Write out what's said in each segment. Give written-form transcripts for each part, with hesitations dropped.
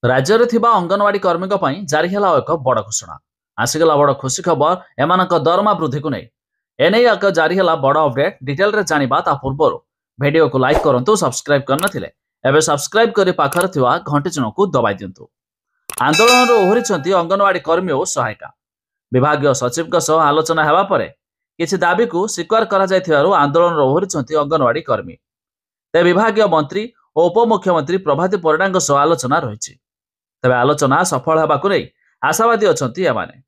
राज्य में अंगनवाड़ी कर्मी जारी है एक बड़ घोषणा। आसीगला बड़ खुशी खबर एम दरमा वृद्धि को नहीं। एने एक जारी है बड़ अपडेट। डिटेल रे जानिबा ता पूर्व वीडियो को लाइक करंतु, सब्सक्राइब करनथिले एबे सब्सक्राइब करी पाखर थिवा घंटी चिन्ह को दबाई दियंतु। आंदोलन ओहरिछंती अंगनवाड़ी कर्मी और सहायिका। विभागीय सचिव सह आलोचना हेबा परे किछि दाबी को स्वीकार करा जायथिबारु आंदोलन ओहरिछंती अंगनवाड़ी कर्मी। ते विभागीय मंत्री और उपमुख्यमंत्री प्रभाती परिडाଙ୍କ सह आलोचना रहिछि। तेबे आलोचना सफल हेबाकु नै आशावादी अछंती एमाने।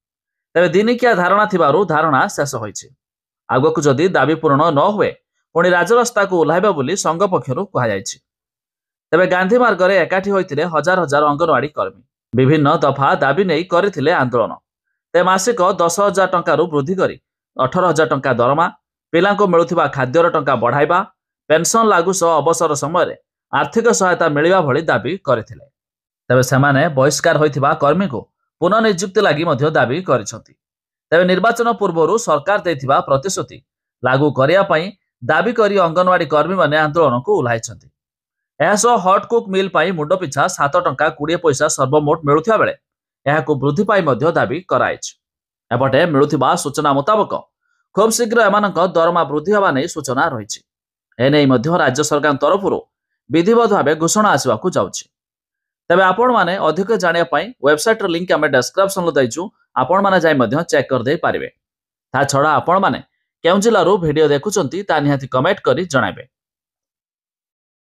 तेबे दिनिकिया धारणा थिबारु धारणा शेष होइछि। आगकु जदि दाबी पूर्ण न हुए पुणी राजरास्ता को ओह्लाइबा बोली संघ पक्षरु कहा जायछि। तेबे गांधी मार्ग रे एकाठी होइतिले हजार हजार अंगनवाड़ी कर्मी विभिन्न दफा दाबी नै करिथिले आंदोलन। ते मासिक 10,000 टंकारु वृद्धि करी 18,000 टंका दरमा, पिलांको मिलुथिबा खाद्यर टंका बढ़ाइबा, पेंशन लागू सह अवसर समय आर्थिक सहायता मिलिबा भली दाबी करिथिले। तेबे सेमाने बहिष्कार होइथिबा कर्मी को पुनर्नियुक्ति लागि मध्य दाबी करिसंती। तेबे निर्वाचन पूर्वरु सरकार देथिबा प्रतिश्रुति लागू करिया पई दाबी करी अंगनवाड़ी कर्मी माने आंदोलन को उल्हाइछंती। एहासो हॉटकुक मिल पाई मुंड पिछा 7 टंका 20 पैसा सर्वमोट मिलुथिबा बेले एहाकु वृद्धि पाई मध्य दाबी कराइछ। एपटे मिलुथिबा सूचना मुताबक खूब शीघ्र एमानक दरमा वृद्धि हेबा नै सूचना रहिछि। एनै मध्य राज्य सरकार तरफरु विधिवत भावे घोषणा आसिबाकु जाउछि। तेबे आपण माने अधिक जानिया पई वेबसाइट र लिंक आमे डिस्क्रिप्शन रो दैछु। आपण माने जाई मध्य चेक कर दे पारिबे। ता छडा आपण माने केउ जिल्लारू वीडियो देखुचंती ता निहाती कमेंट करी जणाइबे।